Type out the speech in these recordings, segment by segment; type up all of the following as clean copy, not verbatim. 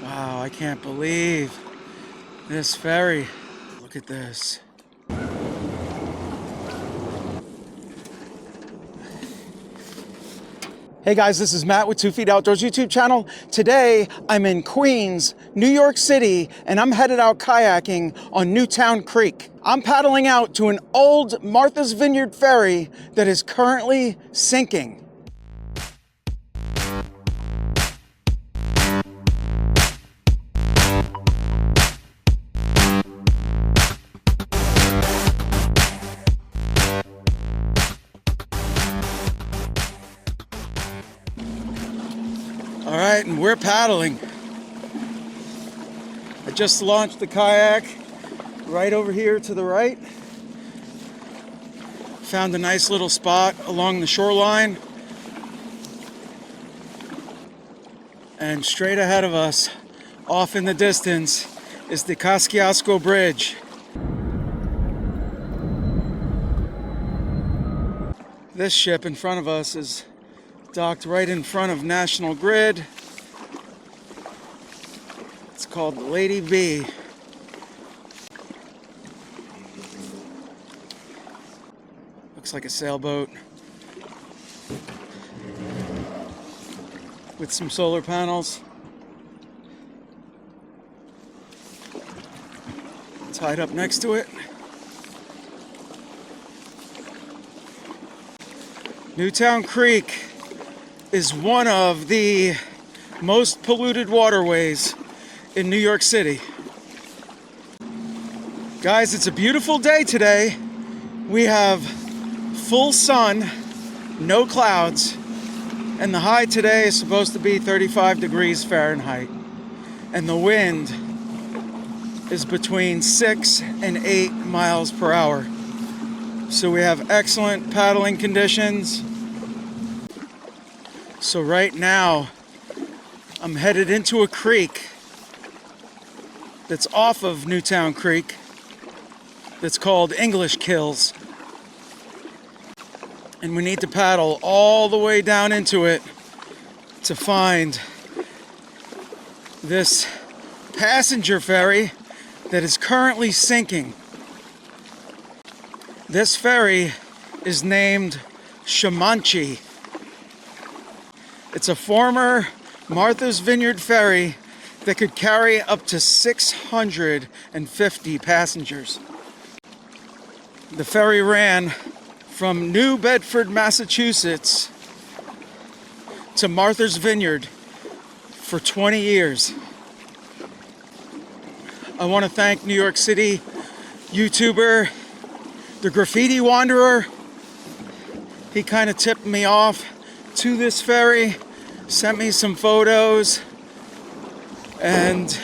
Wow, I can't believe this ferry. Look at this. Hey guys, this is Matt with 2 Feet Outdoors YouTube channel. Today, I'm in Queens, New York City, and I'm headed out kayaking on Newtown Creek. I'm paddling out to an old Martha's Vineyard ferry that is currently sinking. All right, and we're paddling. I just launched the kayak right over here to the right. Found a nice little spot along the shoreline. And straight ahead of us, off in the distance, is the Kosciuszko Bridge. This ship in front of us is docked right in front of National Grid. It's called the Lady B. Looks like a sailboat with some solar panels. Tied up next to it. Newtown Creek is one of the most polluted waterways in New York City. Guys, it's a beautiful day today. We have full sun, no clouds, and the high today is supposed to be 35 degrees Fahrenheit. And the wind is between 6 and 8 miles per hour. So we have excellent paddling conditions. So right now, I'm headed into a creek that's off of Newtown Creek that's called English Kills. And we need to paddle all the way down into it to find this passenger ferry that is currently sinking. This ferry is named Schamonchi. It's a former Martha's Vineyard ferry that could carry up to 650 passengers. The ferry ran from New Bedford, Massachusetts to Martha's Vineyard for 20 years. I want to thank New York City YouTuber, the Graffiti Wanderer. He kind of tipped me off to this ferry, sent me some photos, and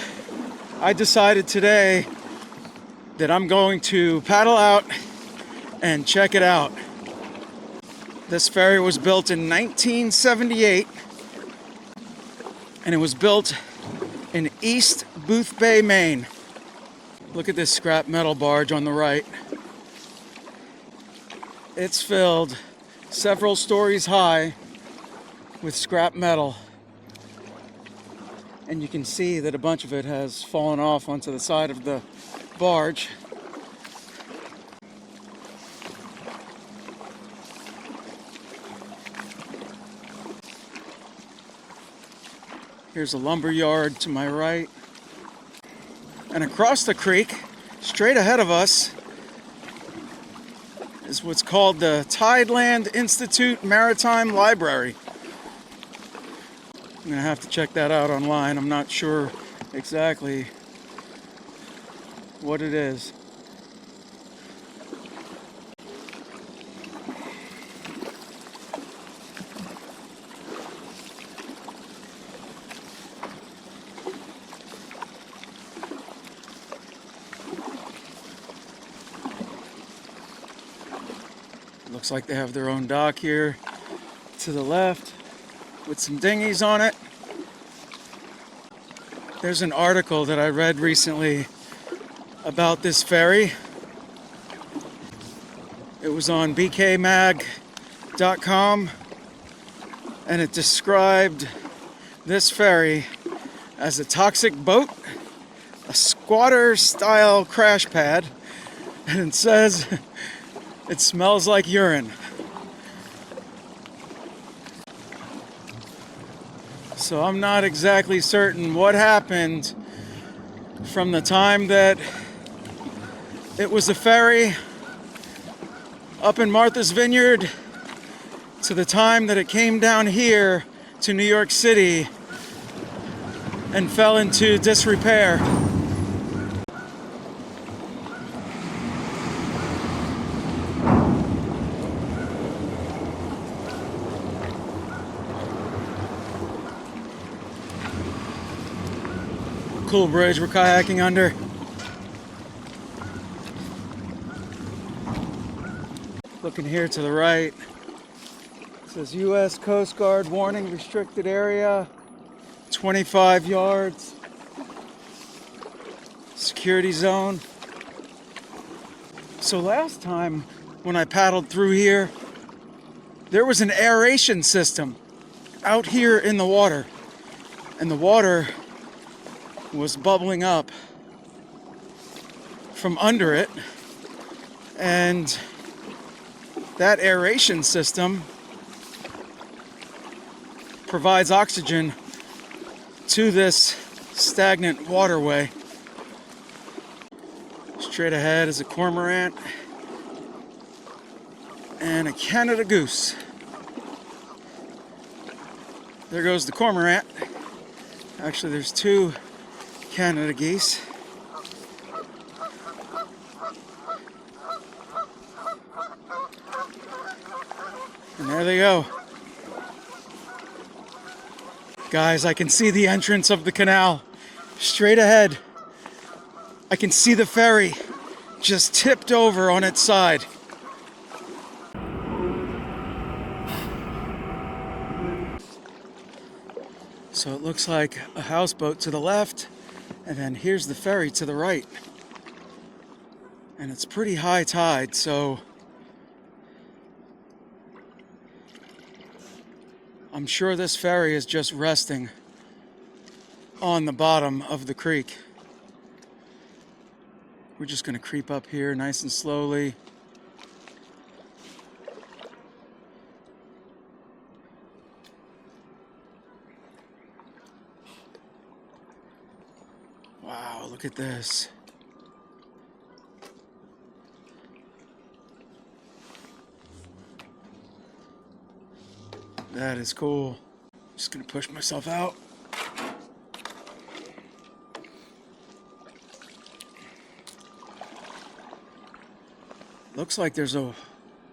I decided today that I'm going to paddle out and check it out. This ferry was built in 1978, and it was built in East Boothbay, Maine. Look at this scrap metal barge on the right. It's filled several stories high with scrap metal, and you can see that a bunch of it has fallen off onto the side of the barge. Here's a lumber yard to my right, and across the creek, straight ahead of us, is what's called the Tideland Institute Maritime Library. I'm gonna have to check that out online. I'm not sure exactly what it is. Looks like they have their own dock here to the left with some dinghies on it. There's an article that I read recently about this ferry. It was on bkmag.com, and it described this ferry as a toxic boat, a squatter style crash pad, and it says it smells like urine. So I'm not exactly certain what happened from the time that it was a ferry up in Martha's Vineyard to the time that it came down here to New York City and fell into disrepair. Cool bridge we're kayaking under. Looking here to the right, it says U.S. Coast Guard warning restricted area, 25 yards, security zone. So last time when I paddled through here, there was an aeration system out here in the water, and the water was bubbling up from under it, and that aeration system provides oxygen to this stagnant waterway. Straight ahead is a cormorant and a Canada goose. There goes the cormorant. Actually, there's two Canada geese. And there they go. Guys, I can see the entrance of the canal straight ahead. I can see the ferry just tipped over on its side. So it looks like a houseboat to the left, and then here's the ferry to the right. And it's pretty high tide, so I'm sure this ferry is just resting on the bottom of the creek. We're just gonna creep up here nice and slowly. Wow, look at this. That is cool. Just gonna push myself out. Looks like there's a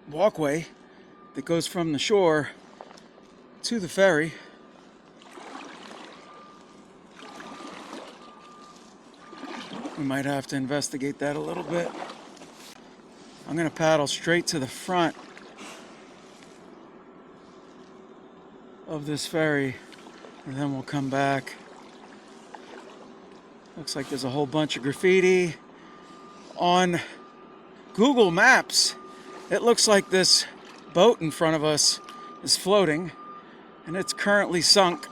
walkway that goes from the shore to the ferry. We might have to investigate that a little bit. I'm gonna paddle straight to the front of this ferry, and then we'll come back. Looks like there's a whole bunch of graffiti. On Google Maps, it looks like this boat in front of us is floating, and it's currently sunk.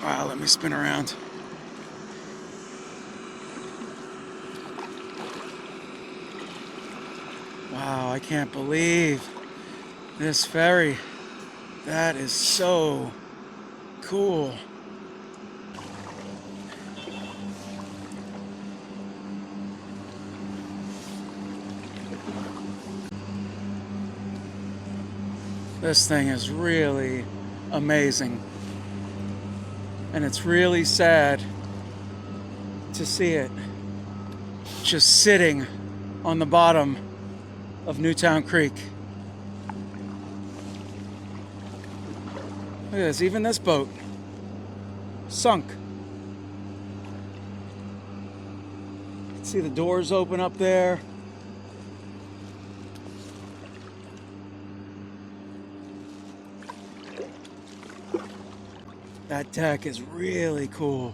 Wow, let me spin around. Wow, I can't believe this ferry. That is so cool. This thing is really amazing. And it's really sad to see it just sitting on the bottom of Newtown Creek. Look at this, even this boat sunk. See the doors open up there. That deck is really cool.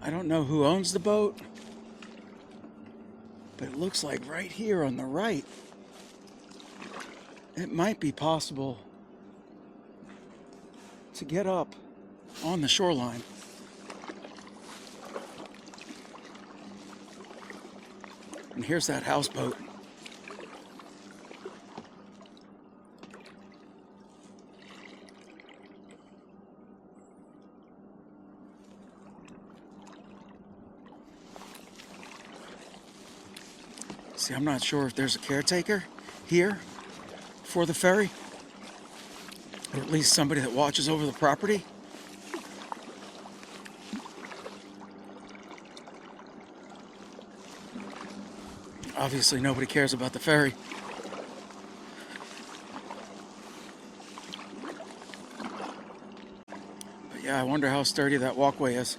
I don't know who owns the boat, but it looks like right here on the right, it might be possible to get up on the shoreline. And here's that houseboat. See, I'm not sure if there's a caretaker here for the ferry, or at least somebody that watches over the property. Obviously, nobody cares about the ferry. But yeah, I wonder how sturdy that walkway is.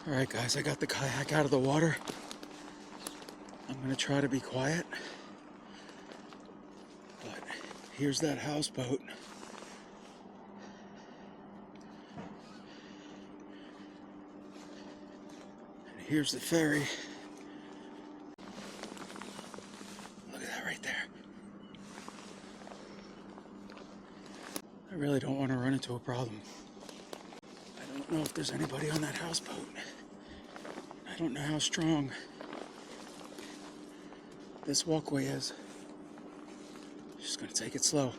Alright guys, I got the kayak out of the water. I'm gonna try to be quiet. But here's that houseboat. And here's the ferry. Look at that right there. I really don't want to run into a problem. I don't know if there's anybody on that houseboat. I don't know how strong this walkway is. Just gonna take it slow.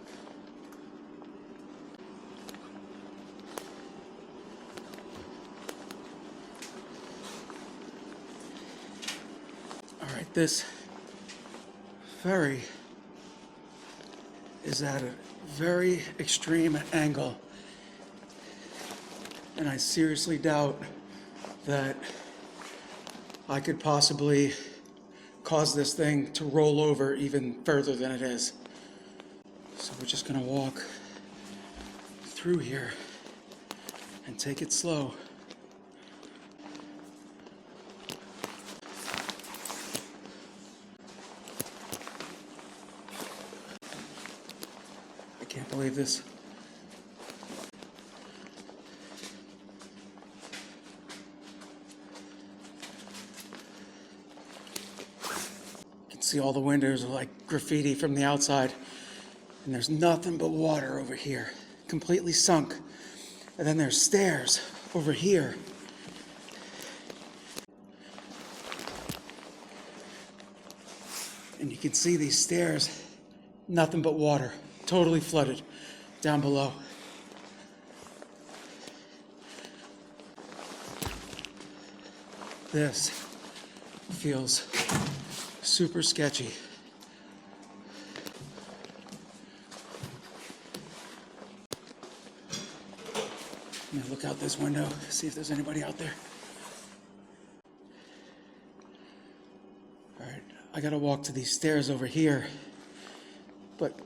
Alright, this ferry is at a very extreme angle. And I seriously doubt that I could possibly cause this thing to roll over even further than it is. So we're just gonna walk through here and take it slow. I can't believe this. See, all the windows are like graffiti from the outside, and there's nothing but water over here, completely sunk. And then there's stairs over here. And you can see these stairs, nothing but water, totally flooded down below. This feels super sketchy. I'm gonna look out this window, see if there's anybody out there. Alright, I gotta walk to these stairs over here, but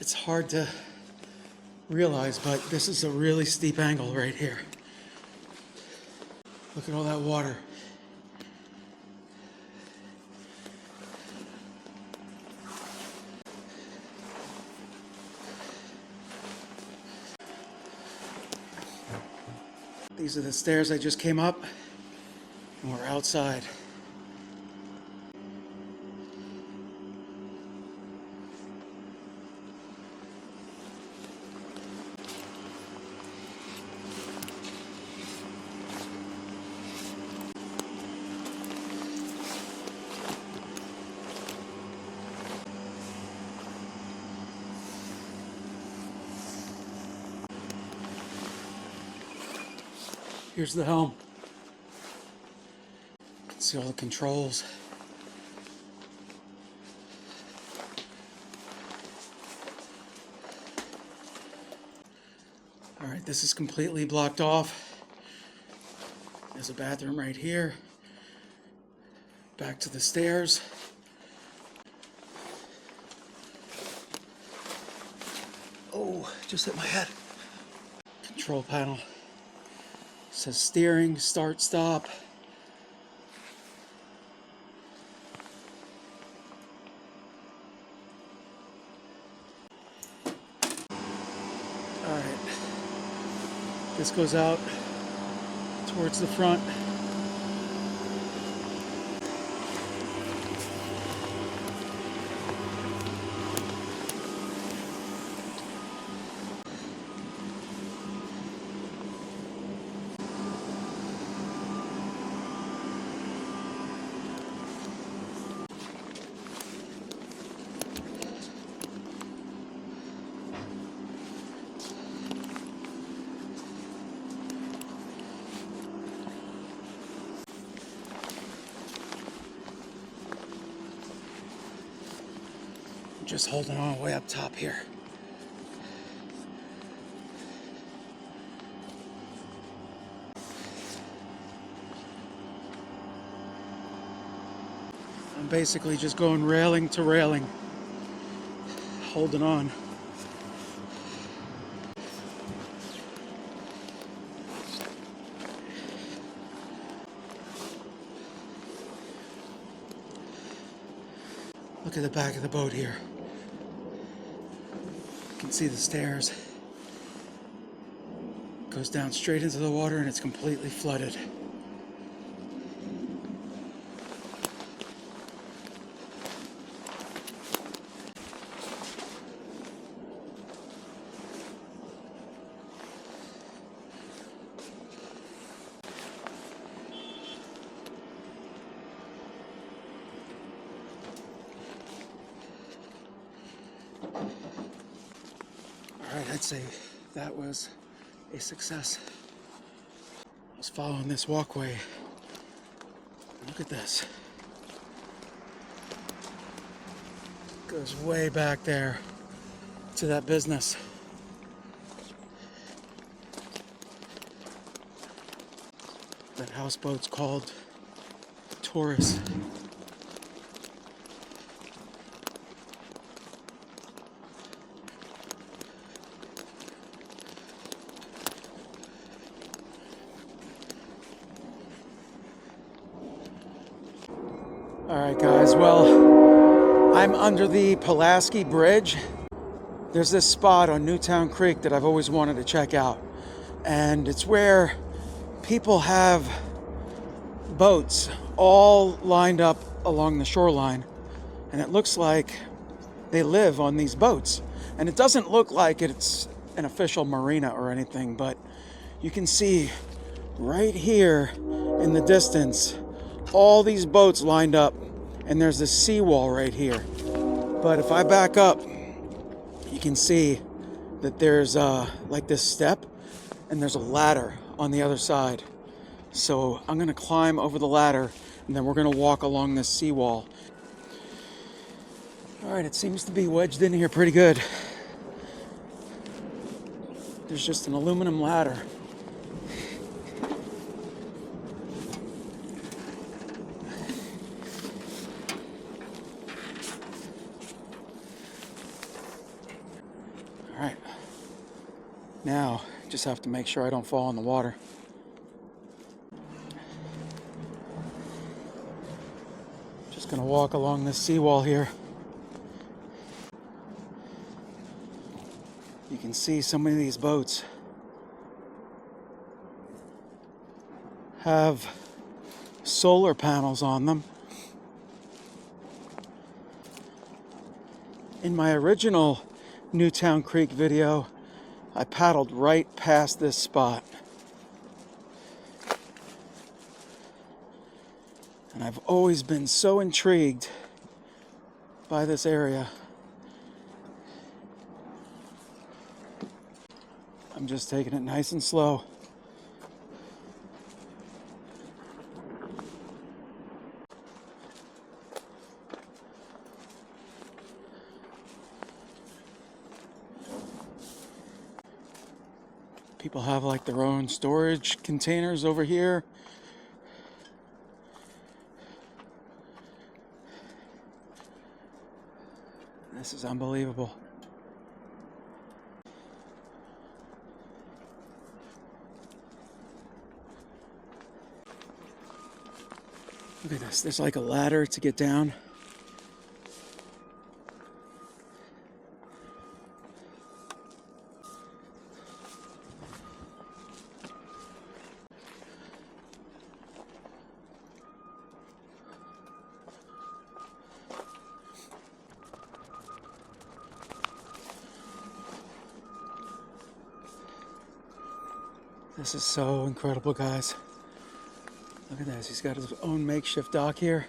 it's hard to realize, but this is a really steep angle right here. Look at all that water. These are the stairs I just came up, and we're outside. Here's the helm. You can see all the controls. Alright, this is completely blocked off. There's a bathroom right here. Back to the stairs. Oh, just hit my head. Control panel. It says steering, start, stop. All right. This goes out towards the front. Just holding on way up top here. I'm basically just going railing to railing, holding on. Look at the back of the boat here. You can see the stairs. Goes down straight into the water and it's completely flooded. Alright, I'd say that was a success. I was following this walkway. Look at this. It goes way back there to that business. That houseboat's called Taurus. Alright guys, well, I'm under the Pulaski Bridge. There's this spot on Newtown Creek that I've always wanted to check out. And it's where people have boats all lined up along the shoreline. And it looks like they live on these boats. And it doesn't look like it's an official marina or anything, but you can see right here in the distance all these boats lined up, and there's this seawall right here. But if I back up, you can see that there's like this step, and there's a ladder on the other side. So I'm gonna climb over the ladder, and then we're gonna walk along this seawall. All right, it seems to be wedged in here pretty good. There's just an aluminum ladder. All right, now just have to make sure I don't fall in the water. Just gonna walk along this seawall here. You can see so many of these boats have solar panels on them. In my original Newtown Creek video, I paddled right past this spot. And I've always been so intrigued by this area. I'm just taking it nice and slow. People have like their own storage containers over here. This is unbelievable. Look at this. There's like a ladder to get down. This is so incredible, guys. Look at this. He's got his own makeshift dock here.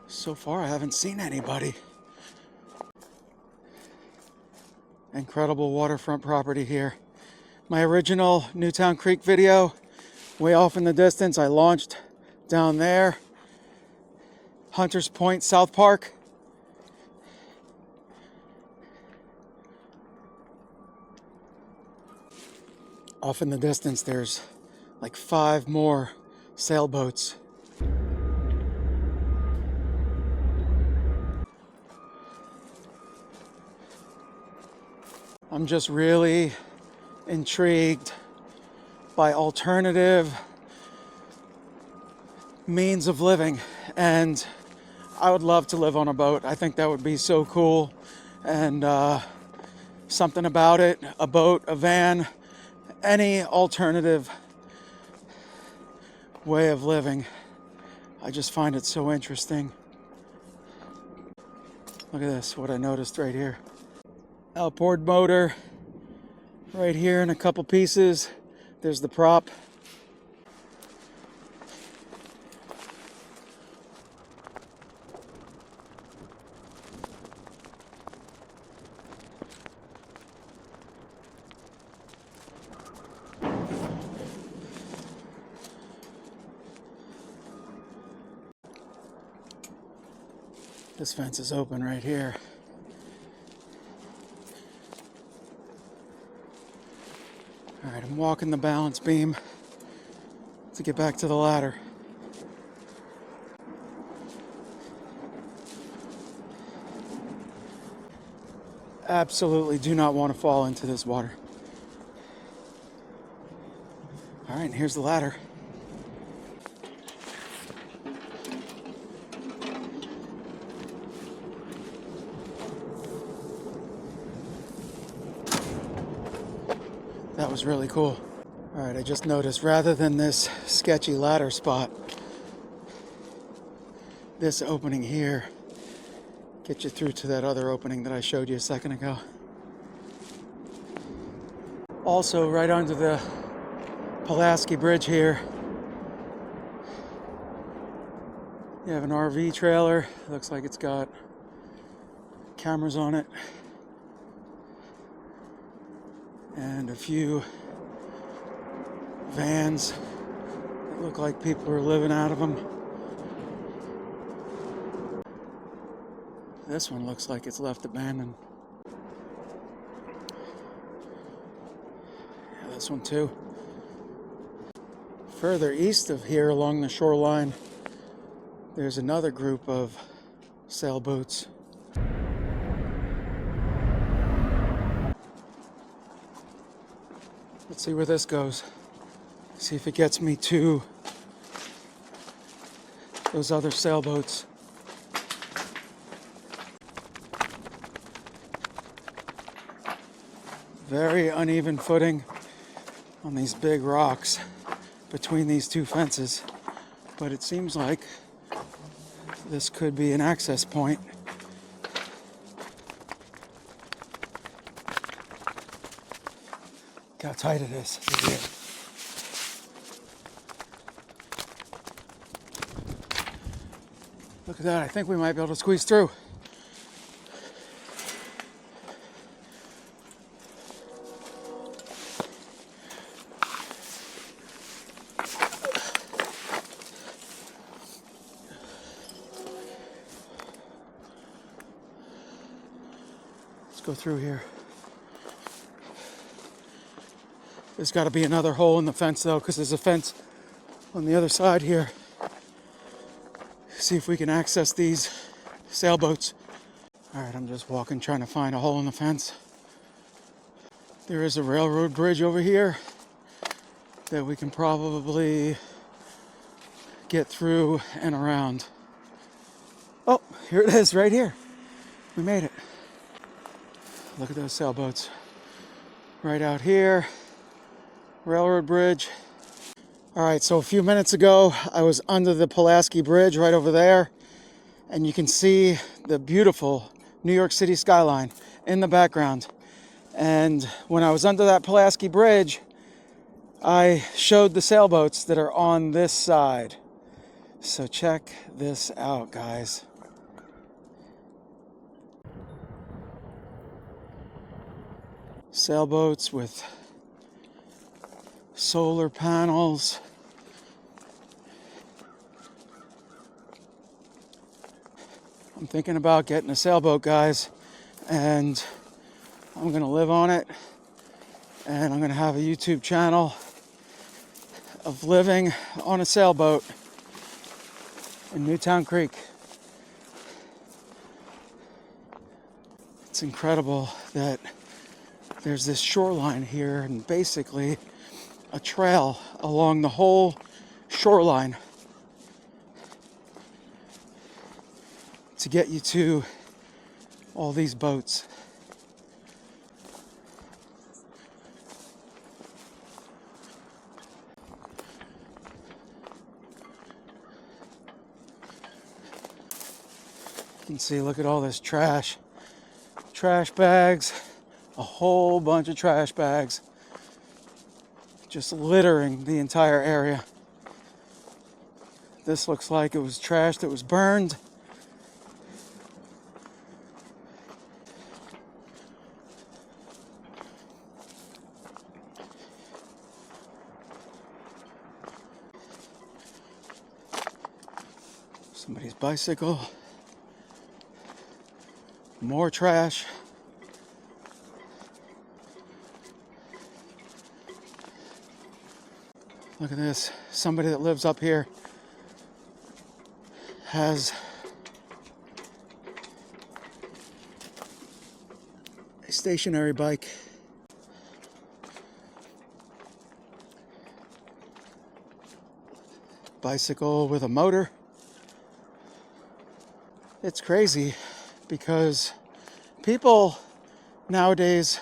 So far, I haven't seen anybody. Incredible waterfront property here. My original Newtown Creek video, way off in the distance, I launched down there. Hunters Point, South Park. Off in the distance, there's like 5 more sailboats. I'm just really intrigued by alternative means of living, and I would love to live on a boat. I think that would be so cool, and something about it, a boat, a van, any alternative way of living. I just find it so interesting. Look at this, what I noticed right here. Outboard motor right here in a couple pieces. There's the prop. This fence is open right here. Alright, I'm walking the balance beam to get back to the ladder. Absolutely do not want to fall into this water. Alright, and here's the ladder. That was really cool. All right, I just noticed, rather than this sketchy ladder spot, this opening here gets you through to that other opening that I showed you a second ago. Also, right under the Pulaski bridge here, you have an RV trailer. Looks like it's got cameras on it. And a few vans that look like people are living out of them. This one looks like it's left abandoned. Yeah, this one too. Further east of here along the shoreline, there's another group of sailboats. Let's see where this goes. See if it gets me to those other sailboats. Very uneven footing on these big rocks between these two fences, but it seems like this could be an access point. Look how tight it is. Look at that. I think we might be able to squeeze through. go through here. There's got to be another hole in the fence though, because there's a fence on the other side here. See if we can access these sailboats. All right, I'm just walking, trying to find a hole in the fence. There is a railroad bridge over here that we can probably get through and around. Oh, here it is, right here. We made it. Look at those sailboats. Right out here. Railroad bridge. All right, so a few minutes ago, I was under the Pulaski Bridge right over there, and you can see the beautiful New York City skyline in the background. And when I was under that Pulaski Bridge, I showed the sailboats that are on this side. So check this out, guys. Sailboats with solar panels. I'm thinking about getting a sailboat, guys, and I'm gonna live on it, and I'm gonna have a YouTube channel of living on a sailboat in Newtown Creek. It's incredible that there's this shoreline here and basically a trail along the whole shoreline to get you to all these boats. You can see, look at all this trash. Trash bags, a whole bunch of trash bags. Just littering the entire area. This looks like it was trash that was burned. Somebody's bicycle. More trash. Look at this. Somebody that lives up here has a stationary bike. Bicycle with a motor. It's crazy because people nowadays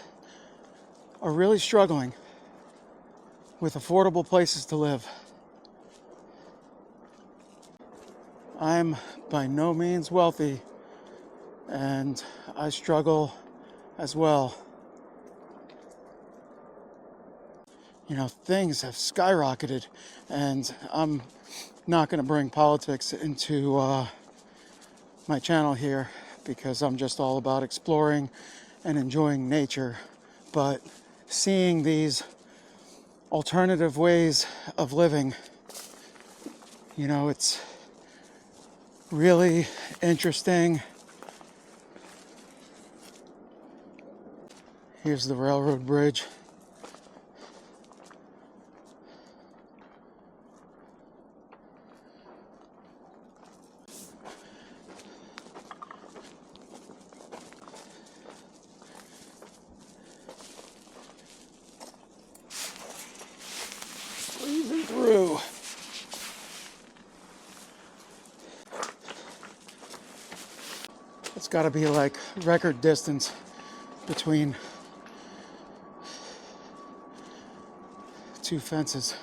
are really struggling with affordable places to live. I'm by no means wealthy, and I struggle as well. You know, things have skyrocketed, and I'm not going to bring politics into my channel here because I'm just all about exploring and enjoying nature. But seeing these alternative ways of living, you know, it's really interesting. Here's the railroad bridge. Squeezing through. It's got to be like record distance between two fences.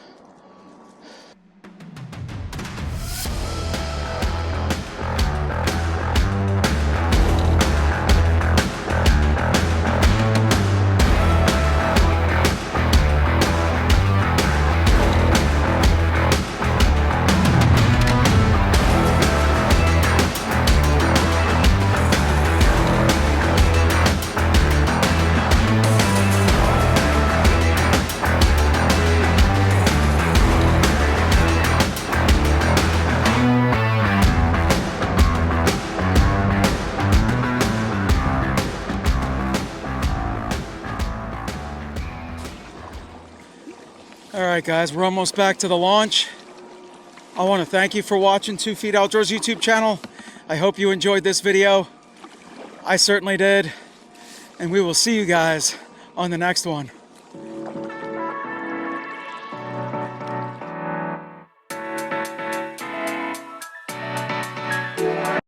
right, guys, we're almost back to the launch. I want to thank you for watching 2 Feet Outdoors YouTube channel. I hope you enjoyed this video. I certainly did. And we will see you guys on the next one.